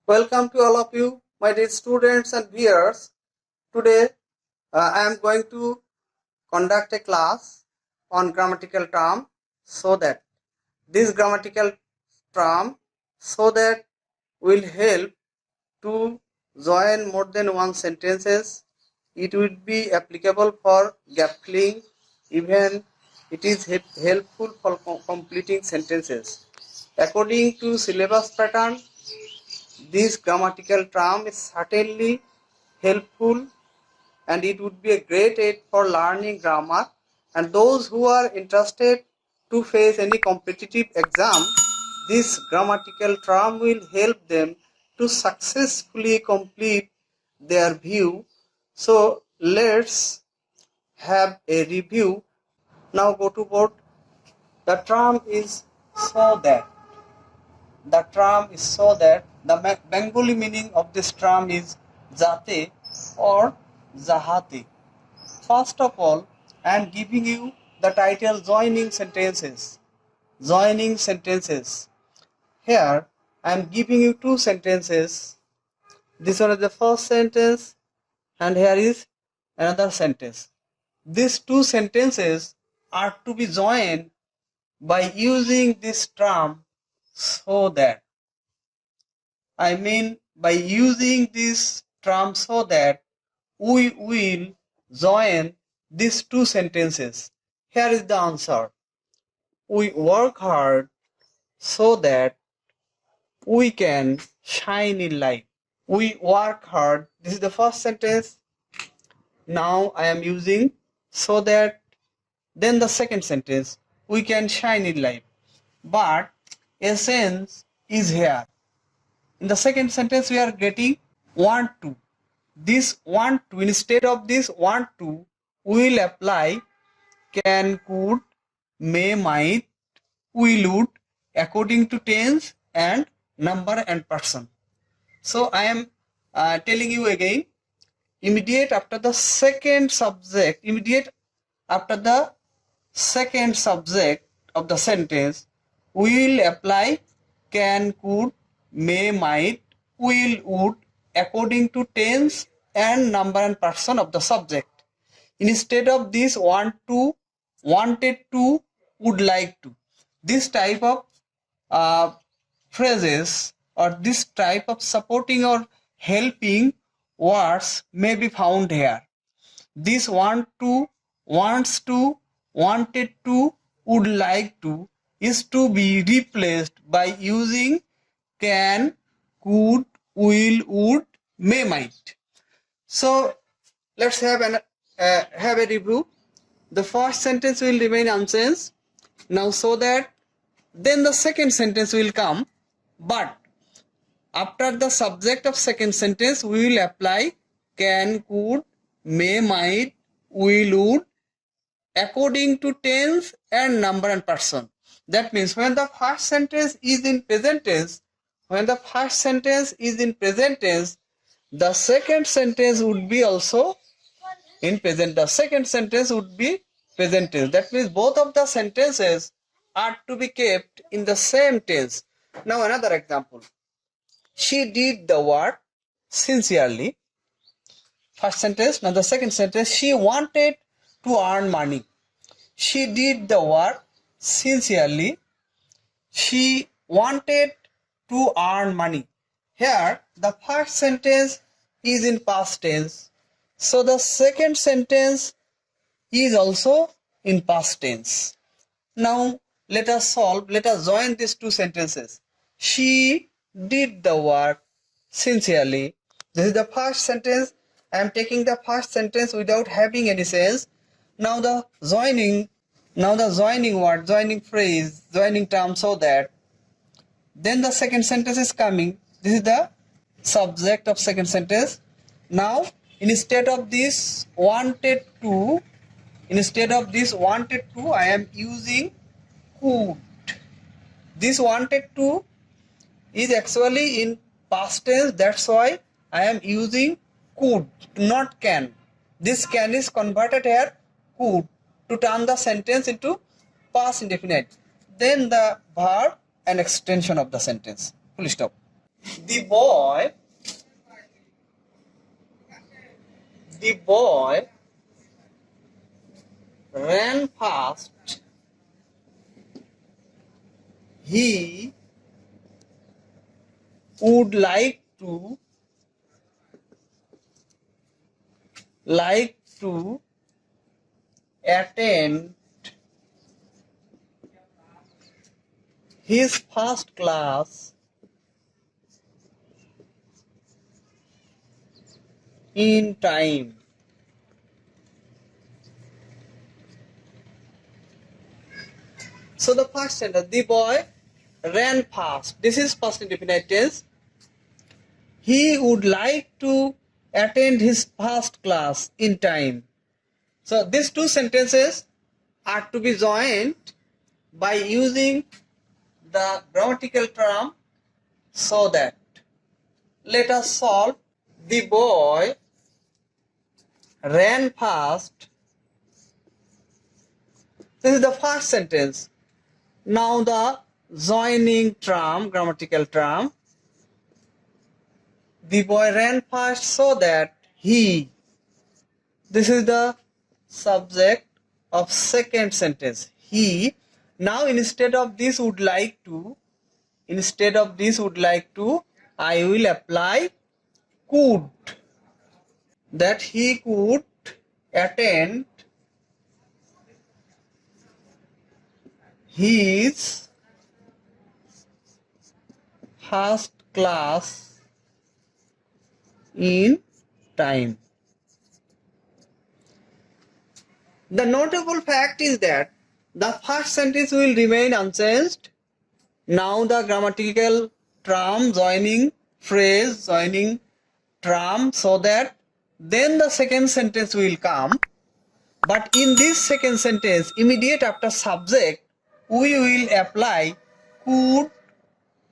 Welcome to all of you, my dear students and viewers. Today, I am going to conduct a class on grammatical term so that this grammatical term will help to join more than one sentences. It would be applicable for gap filling, even it is helpful for completing sentences. According to syllabus pattern, this grammatical term is certainly helpful and it would be a great aid for learning grammar, and those who are interested to face any competitive exam, this grammatical term will help them to successfully complete their view. So let's have a review. Now go to board. The term is so that. The Bengali meaning of this term is jate or jahate. First of all, I am giving you the title joining sentences. Joining sentences. Here I am giving you two sentences. This one is the first sentence and here is another sentence. These two sentences are to be joined by using this term so that. I mean, by using this term so that, we will join these two sentences. Here is the answer. We work hard so that we can shine in life. We work hard. This is the first sentence. Now I am using so that. Then the second sentence. We can shine in life. But essence is here. In the second sentence, we are getting want to. This want to, instead of this want to, we will apply can, could, may, might, will, would, according to tense and number and person. So I am telling you again, immediate after the second subject of the sentence, we will apply can, could, may, might, will, would, according to tense and number and person of the subject. Instead of this want to, wanted to, would like to. This type of phrases or this type of supporting or helping words may be found here. This want to, wants to, wanted to, would like to is to be replaced by using can, could, will, would, may, might. So let's have a review. The first sentence will remain unchanged. Now so that, then the second sentence will come, but after the subject of second sentence we will apply can, could, may, might, will, would, according to tense and number and person. That means when the first sentence is in present tense, the second sentence would be also in present. The second sentence would be present tense. That means both of the sentences are to be kept in the same tense. Now another example. She did the work sincerely. First sentence. Now the second sentence. She wanted to earn money. She did the work sincerely. She wanted to earn money. Here the first sentence is in past tense. So the second sentence is also in past tense. Now let us join these two sentences. She did the work sincerely. This is the first sentence. I am taking the first sentence without having any sense. Now the joining word, joining phrase, joining term so that. Then the second sentence is coming. This is the subject of second sentence. Now instead of this wanted to, I am using could. This wanted to is actually in past tense. That's why I am using could, not can. This can is converted here could to turn the sentence into past indefinite. Then the verb and extension of the sentence. Full stop. The boy ran fast. He would like to attend his first class in time. So the first sentence, the boy ran fast. This is past indefinite tense. He would like to attend his first class in time. So these two sentences are to be joined by using the grammatical term so that. Let us solve. The boy ran fast. This is the first sentence. Now the joining term, grammatical term. The boy ran fast so that he. This is the subject of second sentence. He. Now instead of this would like to, I will apply could. That he could attend his first class in time. The notable fact is that the first sentence will remain unchanged. Now the grammatical term joining phrase, joining term, so that then the second sentence will come. But in this second sentence, immediate after subject, we will apply could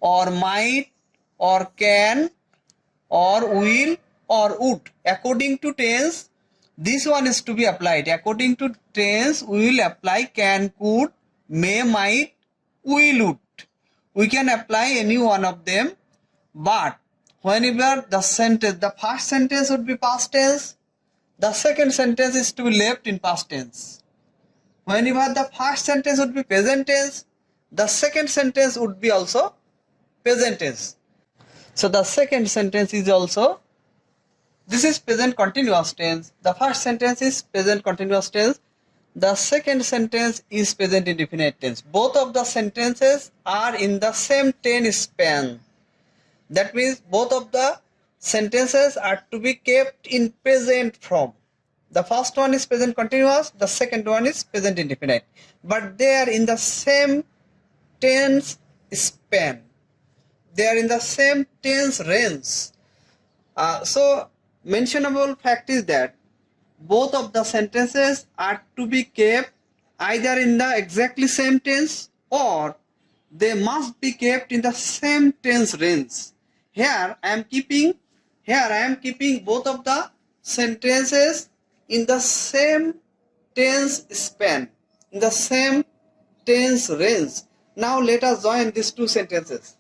or might or can or will or would. According to tense, this one is to be applied. According to tense, we will apply can, could, may, might, will, would. We can apply any one of them, but whenever the first sentence would be past tense, the second sentence is to be left in past tense. Whenever the first sentence would be present tense, the second sentence would be also present tense. So the second sentence is also, this is present continuous tense. The first sentence is present continuous tense. The second sentence is present indefinite tense. Both of the sentences are in the same tense span. That means both of the sentences are to be kept in present form. The first one is present continuous, the second one is present indefinite. But they are in the same tense span. They are in the same tense range. So mentionable fact is that both of the sentences are to be kept either in the exactly same tense or they must be kept in the same tense range. Here I am keeping both of the sentences in the same tense span, in the same tense range. Now let us join these two sentences.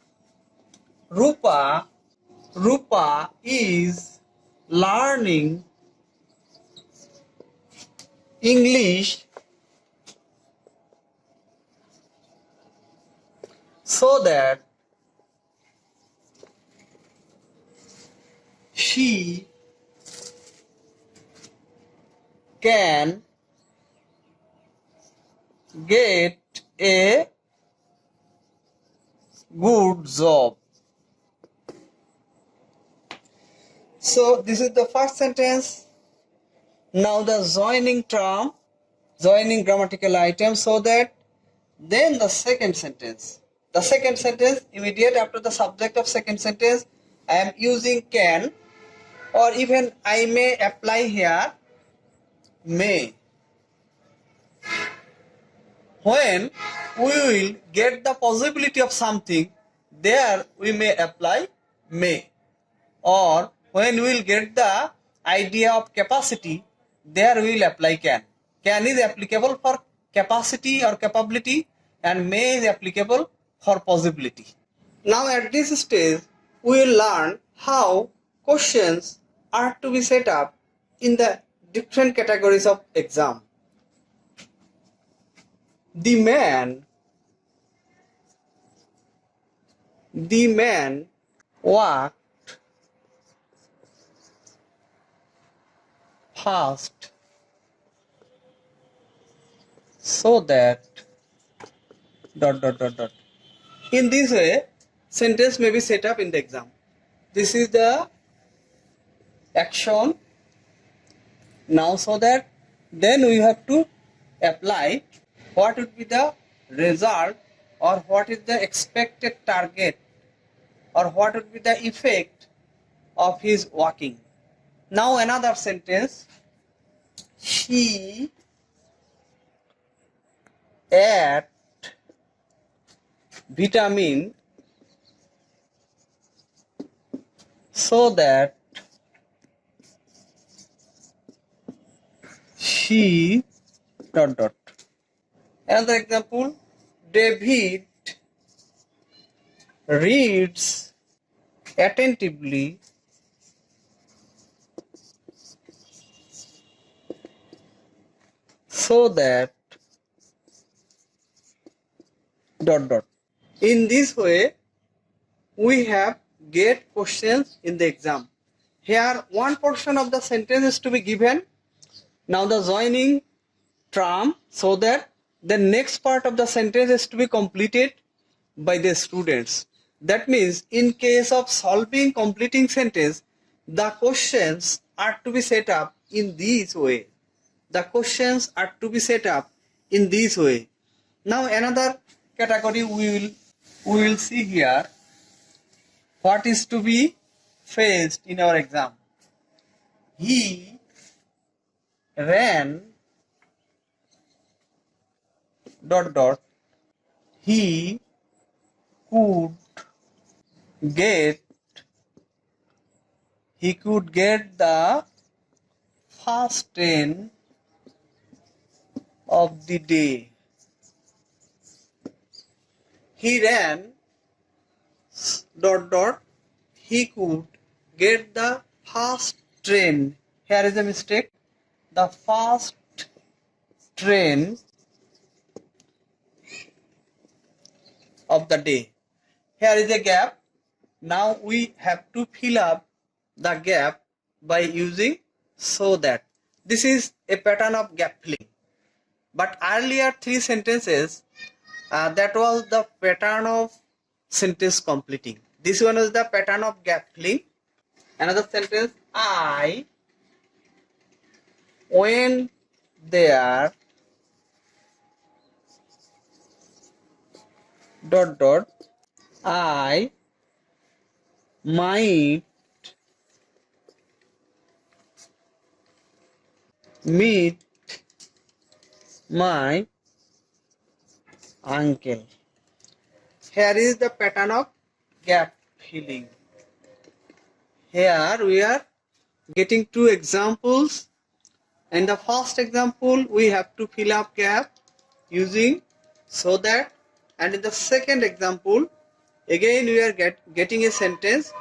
Rupa is learning English so that she can get a good job. So this is the first sentence. Now the joining term, joining grammatical item, so that then the second sentence. The second sentence, immediate after the subject of second sentence, I am using can, or even I may apply here may. When we will get the possibility of something, there we may apply may. Or when we will get the idea of capacity, there we will apply can. Can is applicable for capacity or capability, and may is applicable for possibility. Now at this stage, we will learn how questions are to be set up in the different categories of exam. The man walked fast so that dot. In this way, sentence may be set up in the exam. This is the action. Now so that then we have to apply what would be the result or what is the expected target or what would be the effect of his walking. Now another sentence. She ate vitamin so that she dot. Another example, David reads attentively so that dot. In this way, we have get questions in the exam. Here, one portion of the sentence is to be given. Now the joining term so that the next part of the sentence is to be completed by the students. That means in case of solving completing sentence, the questions are to be set up in this way. The questions are to be set up in this way. Now another category we will see here what is to be faced in our exam. He ran dot. He could get the first train of the day. He ran dot. He could get the first train. Here is a mistake. The first train of the day. Here is a gap. Now we have to fill up the gap by using so that. This is a pattern of gap filling. But earlier three sentences, that was the pattern of sentence completing. This one is the pattern of gap filling. Another sentence, I went there dot. I might meet my uncle. Here is the pattern of gap filling. Here we are getting two examples. In the first example, we have to fill up gap using so that, and in the second example, again we are getting a sentence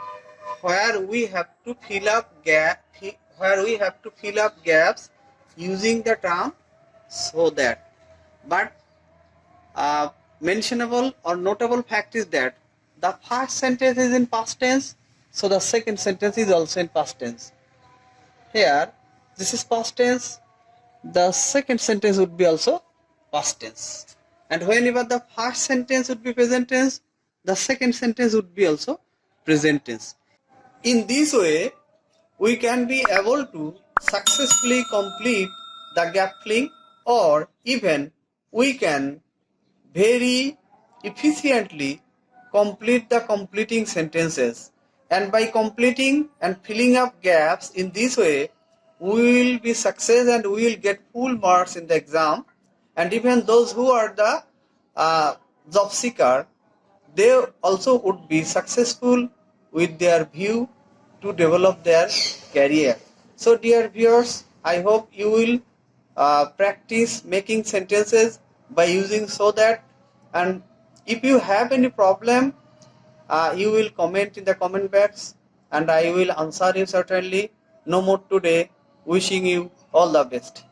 where we have to fill up gaps using the term so that. But mentionable or notable fact is that the first sentence is in past tense, so the second sentence is also in past tense. Here, this is past tense, the second sentence would be also past tense. And whenever the first sentence would be present tense, the second sentence would be also present tense. In this way, we can be able to successfully complete the gap filling, or even we can very efficiently complete the completing sentences. And by completing and filling up gaps in this way, we will be success and we will get full marks in the exam. And even those who are the job seeker, they also would be successful with their view to develop their career. So dear viewers, I hope you will practice making sentences by using so that, and if you have any problem You will comment in the comment box and I will answer you certainly. No more today. Wishing you all the best.